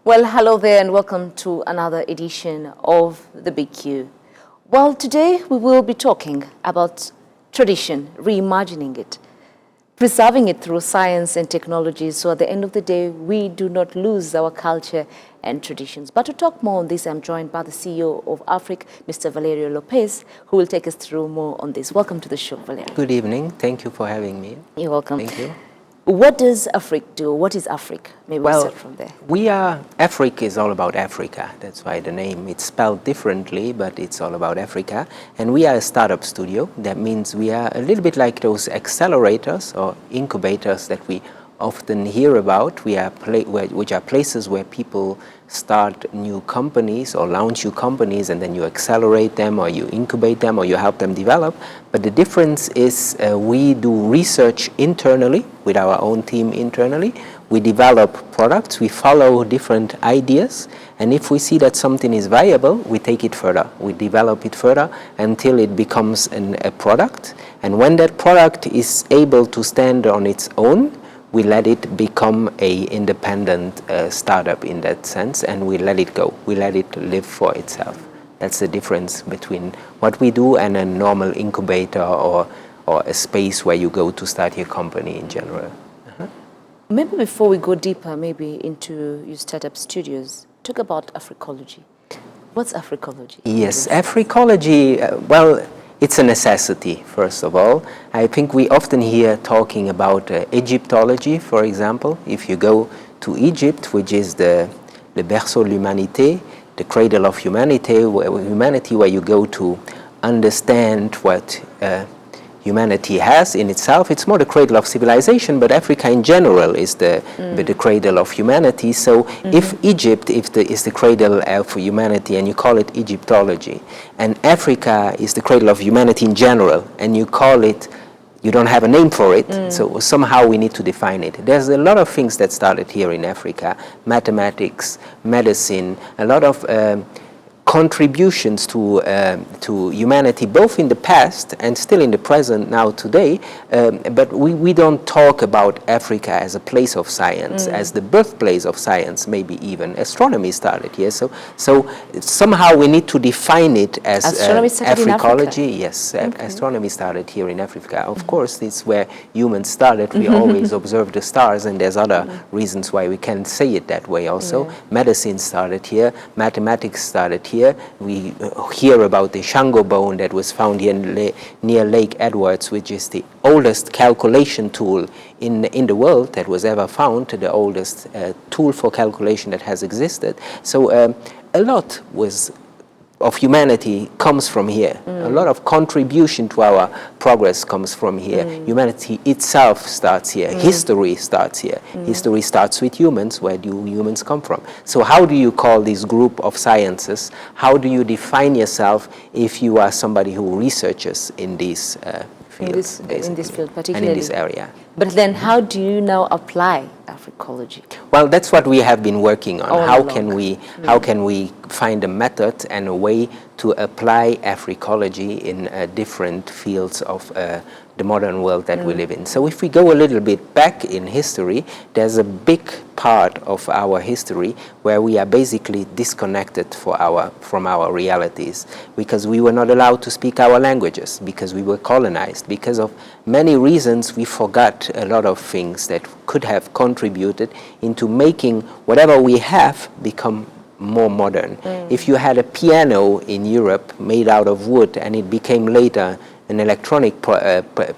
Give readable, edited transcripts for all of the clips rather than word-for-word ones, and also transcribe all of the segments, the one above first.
Well, hello there and welcome to another edition of The Big Q. Well, today we will be talking about tradition, reimagining it, preserving it through science and technology, so at the end of the day, we do not lose our culture and traditions. But to talk more on this, I'm joined by the CEO of Afric, Mr. Valerio Lopez, who will take us through more on this. Welcome to the show, Valerio. Good evening. Thank you for having me. You're welcome. Thank you. What does Afric do? What is Afric? Maybe we'll start from there. Afric is all about Africa. That's why the name, it's spelled differently, but it's all about Africa. And we are a startup studio. That means we are a little bit like those accelerators or incubators that we often hear about. Which are places where people start new companies or launch new companies, and then you accelerate them or you incubate them or you help them develop. But the difference is we do research internally with our own team internally. We develop products, we follow different ideas, and if we see that something is viable, we take it further. We develop it further until it becomes a product. And when that product is able to stand on its own, we let it become a independent startup in that sense, and we let it go. We let it live for itself. That's the difference between what we do and a normal incubator or a space where you go to start your company in general. Maybe before we go deeper, maybe into your startup studios, talk about Africology. What's Africology? Yes, Africology, it's a necessity, first of all. I think we often hear talking about Egyptology, for example. If you go to Egypt, which is the berceau de l'humanité, the cradle of humanity, where you go to understand what humanity has in itself. It's more the cradle of civilization, but Africa in general is the cradle of humanity. So if Egypt is the cradle of humanity and you call it Egyptology, and Africa is the cradle of humanity in general and you call it, you don't have a name for it, so somehow we need to define it. There's a lot of things that started here in Africa: mathematics, medicine, a lot of contributions to humanity, both in the past and still in the present now today, but we don't talk about Africa as a place of science, as the birthplace of science. Maybe even astronomy started here, so somehow we need to define it as Africology. Yes, astronomy started here in Africa. Of course, it's where humans started. We always observe the stars, and there's other reasons why we can say it that way also. Medicine started here, mathematics started here. We hear about the Shango bone that was found here near Lake Edwards, which is the oldest calculation tool in the world that was ever found, the oldest tool for calculation that has existed. So a lot of humanity comes from here. A lot of contribution to our progress comes from here. Humanity itself starts here. History starts here. History starts with humans. Where do humans come from? So how do you call this group of sciences? How do you define yourself if you are somebody who researches in these fields, in this field particularly, and in this area? But then how do you now apply Africology? Well, that's what we have been working on. How can we find a method and a way to apply Africology in different fields of the modern world that we live in? So if we go a little bit back in history, there's a big part of our history where we are basically disconnected from our realities, because we were not allowed to speak our languages, because we were colonized. Because of many reasons, we forgot a lot of things that could have contributed into making whatever we have become more modern. If you had a piano in Europe made out of wood and it became later an electronic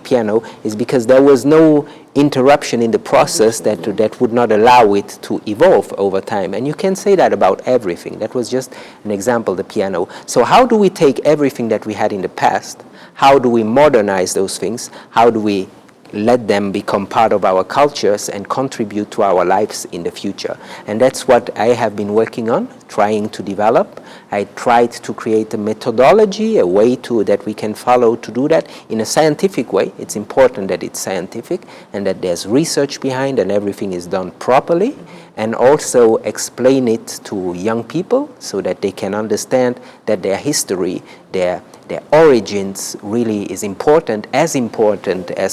piano, is because there was no interruption in the process that would not allow it to evolve over time. And you can say that about everything. That was just an example, the piano. So how do we take everything that we had in the past? How do we modernize those things? How do we let them become part of our cultures and contribute to our lives in the future? And that's what I have been working on, trying to develop. I tried to create a methodology, a way that we can follow to do that in a scientific way. It's important that it's scientific and that there's research behind and everything is done properly, and also explain it to young people so that they can understand that their history, their origins really is important as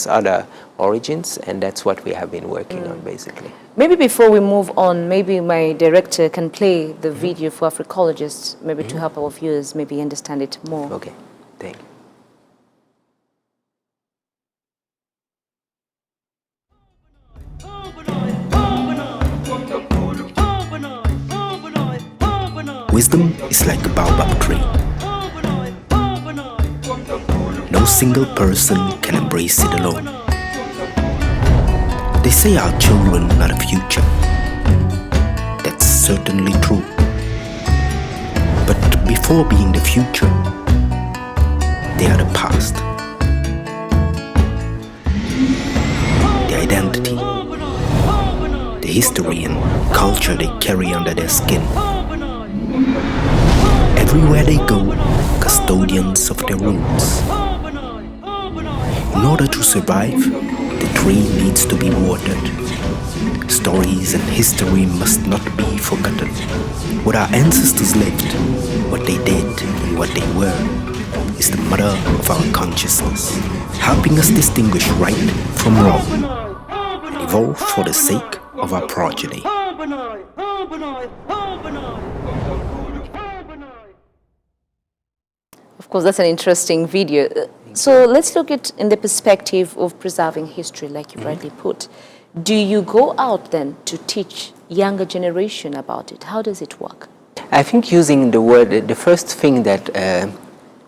other origins, and that's what we have been working on, basically. Maybe before we move on, maybe my director can play the video for Africologists, maybe to help our viewers maybe understand it more. Okay, thank you. Wisdom is like a baobab tree. No single person can embrace it alone. They say our children are the future. That's certainly true. But before being the future, they are the past. The identity, the history and culture they carry under their skin. Everywhere they go, custodians of their roots. In order to survive, the tree needs to be watered. Stories and history must not be forgotten. What our ancestors lived, what they did, and what they were, is the mother of our consciousness, helping us distinguish right from wrong, and evolve for the sake of our progeny. Of course, that's an interesting video. So let's look at in the perspective of preserving history, like you rightly put. Do you go out then to teach younger generation about it? How does it work? I think using the word, the first thing that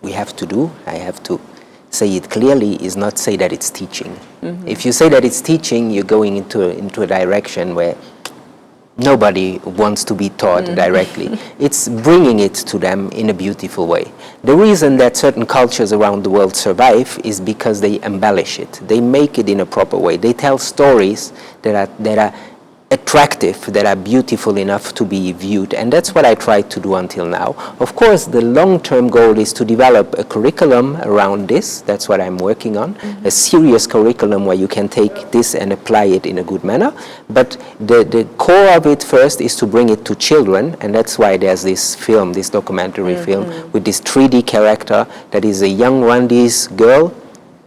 we have to do, I have to say it clearly, is not say that it's teaching. If you say that it's teaching, you're going into a direction where nobody wants to be taught directly. It's bringing it to them in a beautiful way. The reason that certain cultures around the world survive is because they embellish it. They make it in a proper way. They tell stories that are attractive, that are beautiful enough to be viewed, and that's what I tried to do until now. Of course, the long-term goal is to develop a curriculum around this. That's what I'm working on, a serious curriculum where you can take this and apply it in a good manner. But the core of it first is to bring it to children, and that's why there's this film, this documentary film, with this 3D character that is a young Rwandese girl,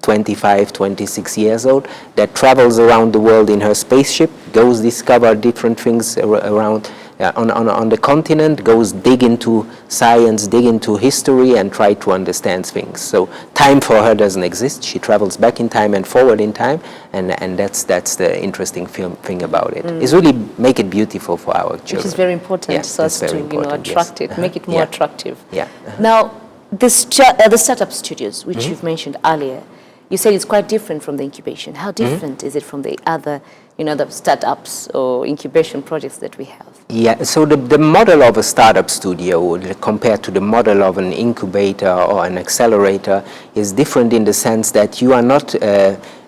25, 26 years old, that travels around the world in her spaceship, goes discover different things around on the continent, goes dig into science, dig into history, and try to understand things. So time for her doesn't exist. She travels back in time and forward in time, and that's the interesting thing about it. It's really make it beautiful for our children. Which is very important, yes, so as to attract it, make it more attractive. Yeah. Now, the startup studios, which you've mentioned earlier, you said it's quite different from the incubation. How different is it from the other, the startups or incubation projects that we have? Yeah, so the model of a startup studio compared to the model of an incubator or an accelerator is different in the sense that you are not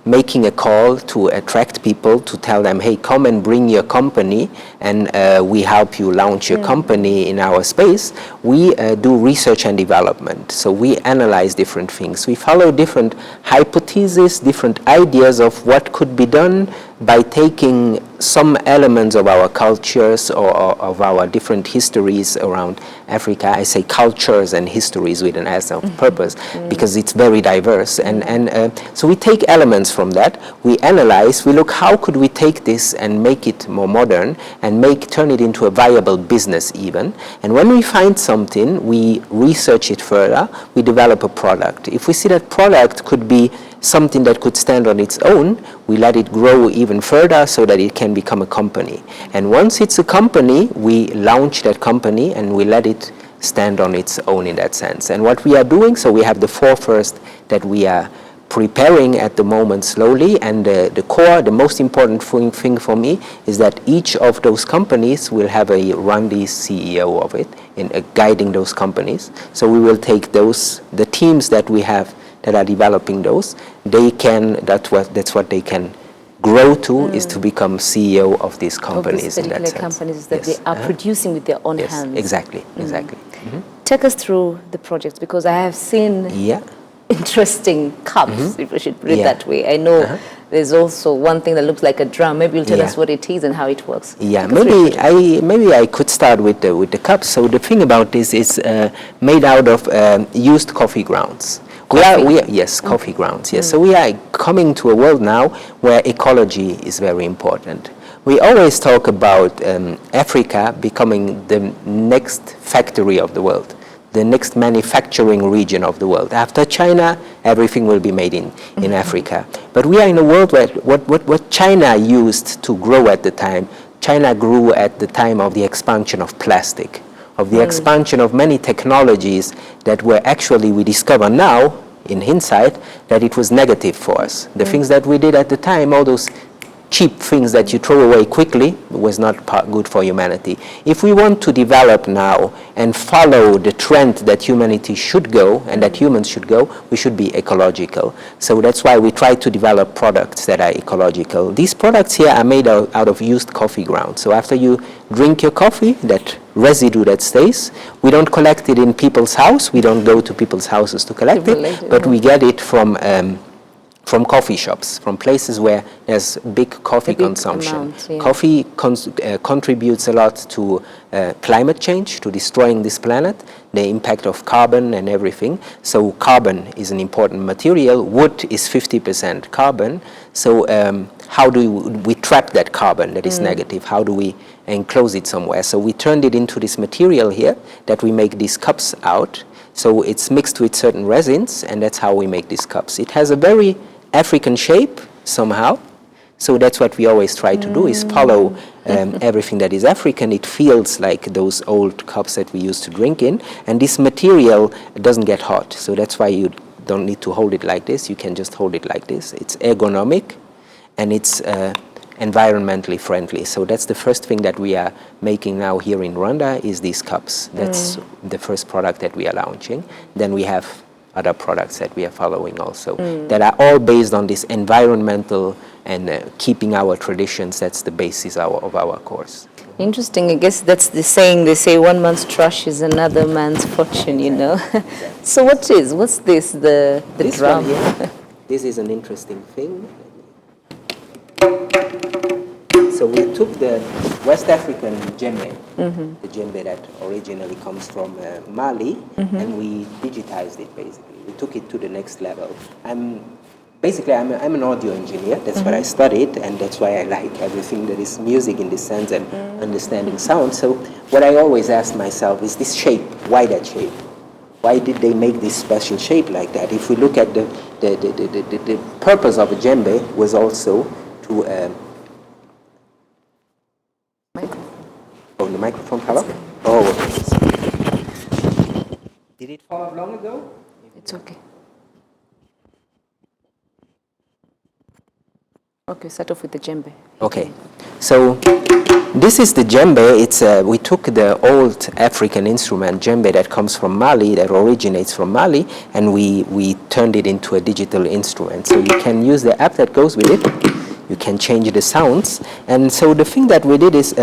making a call to attract people, to tell them, hey, come and bring your company, and we help you launch your company in our space. We do research and development. So we analyze different things. We follow different hypotheses, different ideas of what could be done by taking some elements of our cultures or of our different histories around Africa. I say cultures and histories with an S of purpose because it's very diverse. And so we take elements from that, we analyze, we look how could we take this and make it more modern and turn it into a viable business even. And when we find something, we research it further, we develop a product. If we see that product could be something that could stand on its own, we let it grow even further so that it can become a company. And once it's a company, we launch that company and we let it stand on its own in that sense. And what we are doing, so we have the four first that we are preparing at the moment slowly, and the core, the most important thing for me is that each of those companies will have a Rwandese CEO of it, in guiding those companies. So we will take the teams that we have that are developing those, that's what they can grow to, is to become CEO of these companies in that sense. Companies that they are producing with their own hands. Exactly. Take us through the project, because I have seen interesting cups, if we should put it that way. I know there's also one thing that looks like a drum. Maybe you'll tell us what it is and how it works. Yeah, maybe I could start with the cups. So the thing about this is made out of used coffee grounds. Yes, coffee grounds, yes. So we are coming to a world now where ecology is very important. We always talk about Africa becoming the next factory of the world, the next manufacturing region of the world. After China, everything will be made in Africa. But we are in a world where what China used to grow at the time, China grew at the time of the expansion of plastic, of the expansion of many technologies that were actually, we discover now, in hindsight, that it was negative for us. The things that we did at the time, all those cheap things that you throw away quickly, was not good for humanity. If we want to develop now and follow the trend that humanity should go and that humans should go, we should be ecological. So that's why we try to develop products that are ecological. These products here are made out of used coffee grounds. So after you drink your coffee, that residue that stays, we don't collect it in people's house. We don't go to people's houses to collect it, but we get it from coffee shops, from places where there's big coffee consumption. Amount, yeah. Coffee contributes a lot to climate change, to destroying this planet, the impact of carbon and everything. So carbon is an important material. Wood is 50% carbon. So how do we trap that carbon that is negative? How do we enclose it somewhere? So we turned it into this material here that we make these cups out. So it's mixed with certain resins, and that's how we make these cups. It has a very African shape somehow. So that's what we always try to do, is follow everything that is African. It feels like those old cups that we used to drink in. And this material doesn't get hot. So that's why you don't need to hold it like this. You can just hold it like this. It's ergonomic, and it's environmentally friendly. So that's the first thing that we are making now here in Rwanda, is these cups. That's the first product that we are launching. Then we have other products that we are following also that are all based on this environmental and keeping our traditions. That's the basis of our course. Interesting. I guess that's the saying. They say one man's trash is another man's fortune, you know. So what's this, the this drum? One here, this is an interesting thing. So we took the West African djembe, the djembe that originally comes from Mali, and we digitized it basically. We took it to the next level. I'm an audio engineer. That's what I studied, and that's why I like everything that is music in this sense and understanding sound. So what I always ask myself is this shape. Why that shape? Why did they make this special shape like that? If we look at the purpose of a djembe was also to Oh, the microphone fell off? Oh, okay. Did it fall off long ago? It's okay. Okay, start off with the djembe. Okay. So this is the djembe. It's we took the old African instrument djembe that comes from Mali, that originates from Mali, and we turned it into a digital instrument. So you can use the app that goes with it. You can change the sounds. And so the thing that we did is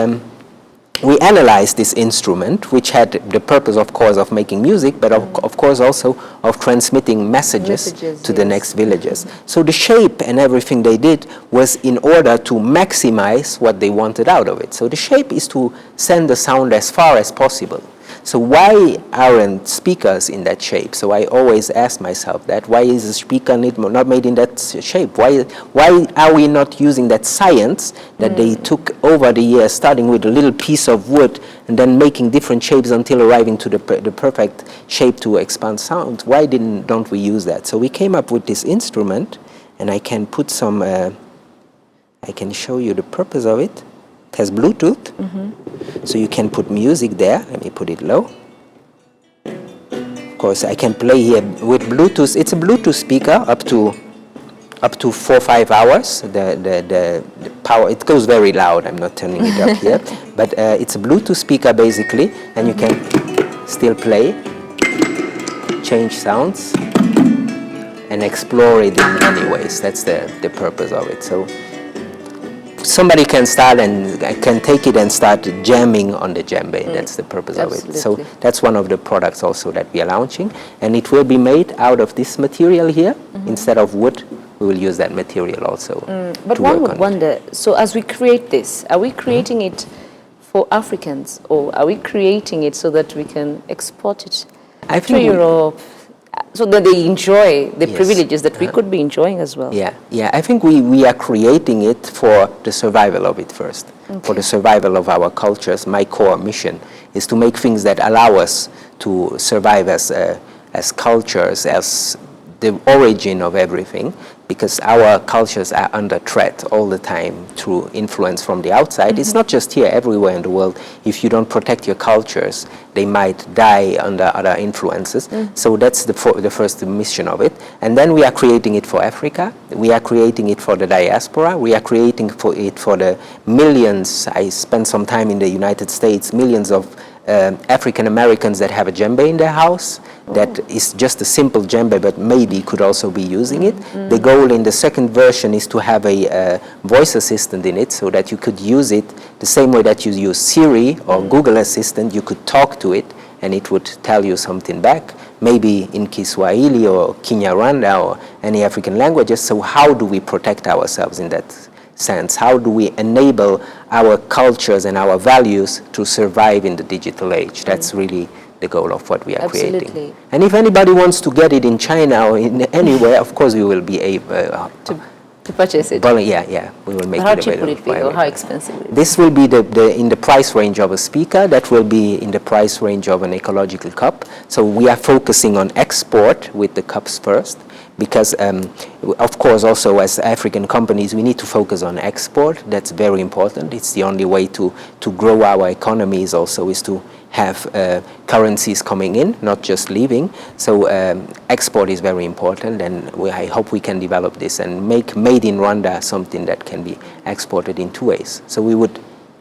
we analyzed this instrument, which had the purpose, of course, of making music, but of course also of transmitting messages to the next villages. So the shape and everything they did was in order to maximize what they wanted out of it. So the shape is to send the sound as far as possible. So why aren't speakers in that shape? So I always ask myself that. Why is the speaker not made in that shape? Why are we not using that science that they took over the years, starting with a little piece of wood and then making different shapes until arriving to the perfect shape to expand sound? Why don't we use that? So we came up with this instrument, and I can put some, I can show you the purpose of it. It has Bluetooth, so you can put music there. Let me put it low. Of course, I can play here with Bluetooth. It's a Bluetooth speaker up to 4 or 5 hours. The power, it goes very loud. I'm not turning it up here, but it's a Bluetooth speaker basically, and you can still play, change sounds, and explore it in many ways. That's the purpose of it. So somebody can start and can take it and start jamming on the djembe. That's the purpose of it. So that's one of the products also that we are launching, and it will be made out of this material here. Instead of wood, we will use that material also. But one would wonder, so as we create this, are we creating it for Africans, or are we creating it so that we can export it to Europe, so that they enjoy the Yes. privileges that we could be enjoying as well. Yeah, yeah. I think we are creating it for the survival of it first, for the survival of our cultures. My core mission is to make things that allow us to survive as cultures, as the origin of everything, because our cultures are under threat all the time through influence from the outside. It's not just here, everywhere in the world. If you don't protect your cultures, they might die under other influences. So that's the first mission of it. And then we are creating it for Africa. We are creating it for the diaspora. We are creating it for the millions. I spent some time in the United States, millions of African Americans that have a djembe in their house. That is just a simple djembe, but maybe could also be using it. The goal in the second version is to have a voice assistant in it, so that you could use it the same way that you use Siri or Google Assistant. You could talk to it and it would tell you something back, maybe in Kiswahili or Kinyarwanda or any African languages. So how do we protect ourselves in that sense? How do we enable our cultures and our values to survive in the digital age? That's really the goal of what we are creating. And if anybody wants to get it in China or in anywhere, of course we will be able to purchase it. Well, yeah, we will make it available. How cheap would it be, or how expensive would it be? This will be in the price range of a speaker. That will be in the price range of an ecological cup. So we are focusing on export with the cups first, because of course also as African companies we need to focus on export. That's very important. It's the only way to grow our economies also, is to have currencies coming in, not just leaving. So export is very important, and I hope we can develop this and make Made in Rwanda something that can be exported in two ways. So we would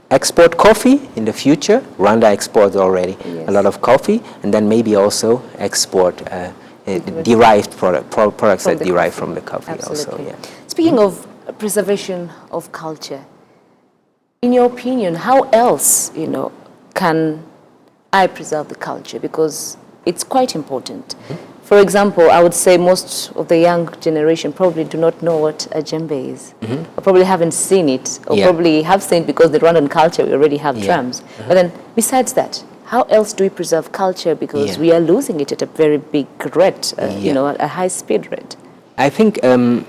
export coffee in the future. Rwanda exports already a lot of coffee, and then maybe also export derived products that derive from the coffee. Absolutely. Also. Yeah. Speaking of preservation of culture, in your opinion, how else, can I preserve the culture? Because it's quite important. For example, I would say most of the young generation probably do not know what a djembe is, or probably haven't seen it, or probably have seen it because the Rwandan culture, we already have drums. But then besides that, how else do we preserve culture? Because we are losing it at a very big rate, a high speed rate. I think the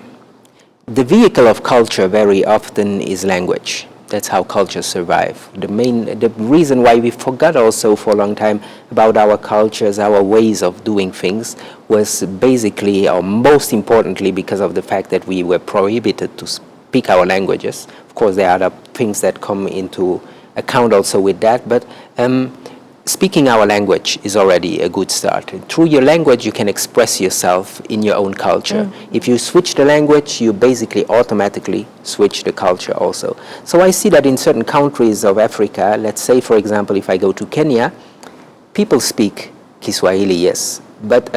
vehicle of culture very often is language. That's how cultures survive. The reason why we forgot also for a long time about our cultures, our ways of doing things, was basically, or most importantly, because of the fact that we were prohibited to speak our languages. Of course, there are other things that come into account also with that, but speaking our language is already a good start. Through your language, you can express yourself in your own culture. If you switch the language, you basically automatically switch the culture also. So I see that in certain countries of Africa, let's say, for example, if I go to Kenya, people speak Kiswahili, yes, but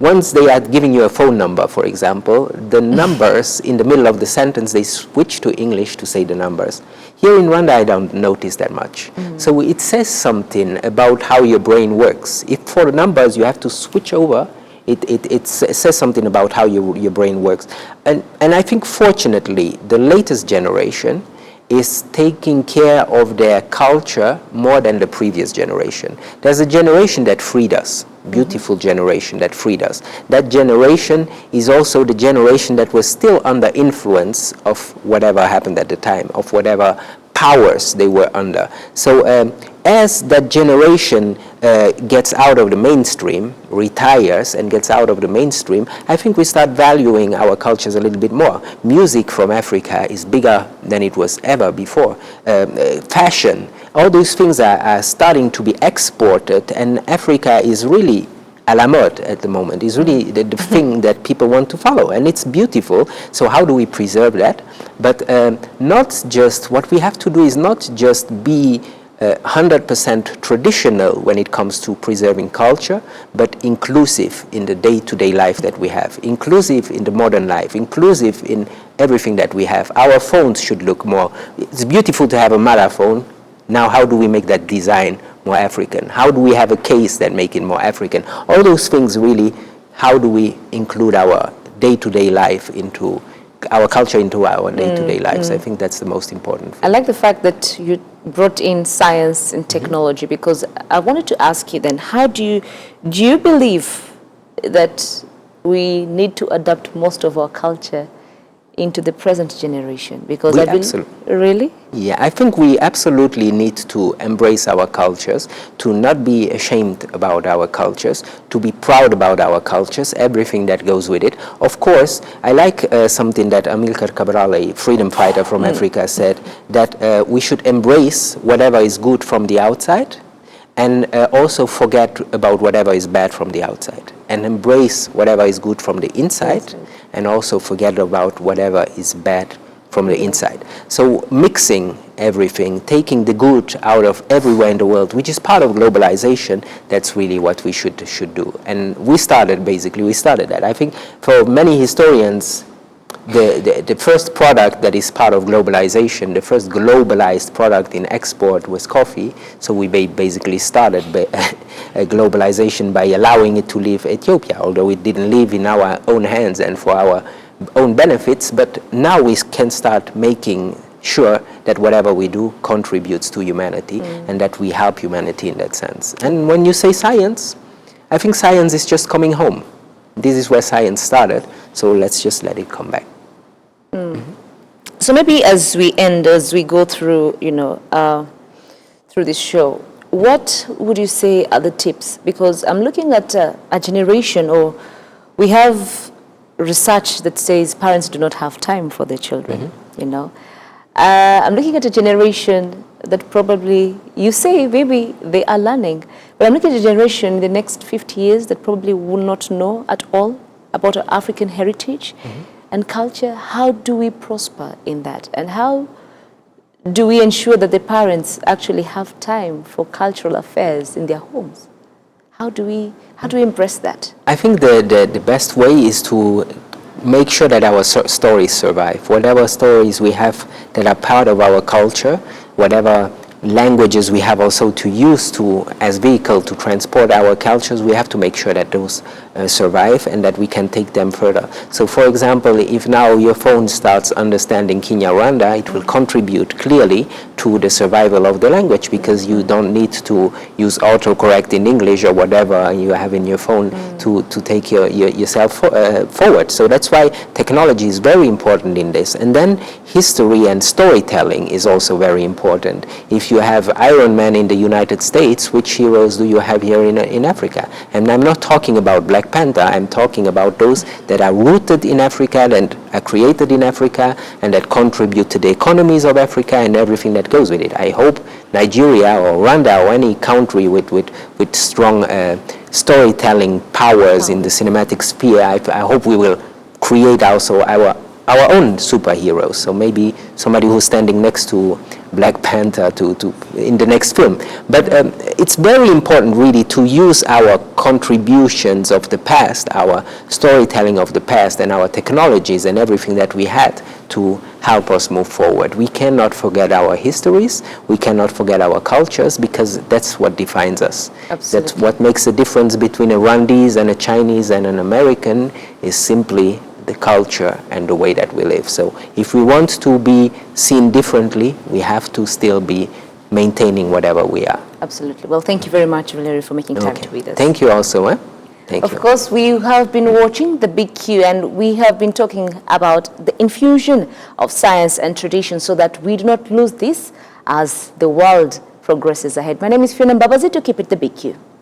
once they are giving you a phone number, for example, the numbers in the middle of the sentence, they switch to English to say the numbers. Here in Rwanda, I don't notice that much. So it says something about how your brain works. If for the numbers you have to switch over, it says something about how your brain works. And I think fortunately, the latest generation is taking care of their culture more than the previous generation. There's a generation that freed us, beautiful generation that freed us. That generation is also the generation that was still under influence of whatever happened at the time, of whatever powers they were under. So as that generation gets out of the mainstream, retires and gets out of the mainstream, I think we start valuing our cultures a little bit more. Music from Africa is bigger than it was ever before. Fashion, all those things are starting to be exported, and Africa is really à la mode at the moment. It's really the thing that people want to follow, and it's beautiful. So how do we preserve that? But not just, what we have to do is not just be 100% traditional when it comes to preserving culture, but inclusive in the day-to-day life that we have, inclusive in the modern life, inclusive in everything that we have. Our phones should look more, it's beautiful to have a Mara phone. Now how do we make that design more African? How do we have a case that make it more African? All those things really, how do we include our day-to-day life into our culture, into our day-to-day lives? I think that's the most important thing. I like the fact that you brought in science and technology, because I wanted to ask you then, how do you believe that we need to adapt most of our culture into the present generation? Because really? Yeah, I think we absolutely need to embrace our cultures, to not be ashamed about our cultures, to be proud about our cultures, everything that goes with it. Of course, I like something that Amilcar Cabral, a freedom fighter from Africa, said, that we should embrace whatever is good from the outside, and also forget about whatever is bad from the outside, and embrace whatever is good from the inside, and also forget about whatever is bad from the inside. So mixing everything, taking the good out of everywhere in the world, which is part of globalization, that's really what we should do. And we started that. I think for many historians, the first product that is part of globalization, the first globalized product in export was coffee. So we basically started globalization by allowing it to leave Ethiopia, although it didn't live in our own hands and for our own benefits. But now we can start making sure that whatever we do contributes to humanity and that we help humanity in that sense. And when you say science, I think science is just coming home. This is where science started, so let's just let it come back. So maybe as we go through, through this show, what would you say are the tips? Because I'm looking at a generation, or we have research that says parents do not have time for their children, I'm looking at a generation that probably, you say maybe they are learning, but I'm looking at a generation in the next 50 years that probably will not know at all about our African heritage and culture. How do we prosper in that? And how do we ensure that the parents actually have time for cultural affairs in their homes? How do we embrace that? I think the best way is to make sure that our stories survive. Whatever stories we have that are part of our culture, whatever languages we have also to use as vehicle to transport our cultures, we have to make sure that those survive and that we can take them further. So for example, if now your phone starts understanding Kinyarwanda, it will contribute clearly to the survival of the language, because you don't need to use autocorrect in English or whatever you have in your phone to take yourself forward. So that's why technology is very important in this. And then history and storytelling is also very important. If you have Iron Man in the United States, which heroes do you have here in Africa? And I'm not talking about Black Panther, I'm talking about those that are rooted in Africa and are created in Africa and that contribute to the economies of Africa and everything that goes with it. I hope Nigeria or Rwanda or any country with strong storytelling powers in the cinematic sphere, I hope we will create also our own superheroes. So maybe somebody who's standing next to Black Panther in the next film. But it's very important really to use our contributions of the past, our storytelling of the past and our technologies and everything that we had to help us move forward. We cannot forget our histories, we cannot forget our cultures, because that's what defines us. Absolutely. That's what makes the difference between a Rwandese and a Chinese and an American, is simply the culture and the way that we live. So if we want to be seen differently, we have to still be maintaining whatever we are. Absolutely. Well, thank you very much, Valerie, for making time to be with us. Thank you also. Thank you. Of course, we have been watching The Big Q, and we have been talking about the infusion of science and tradition so that we do not lose this as the world progresses ahead. My name is Fiona Mbabazi. To keep it The Big Q.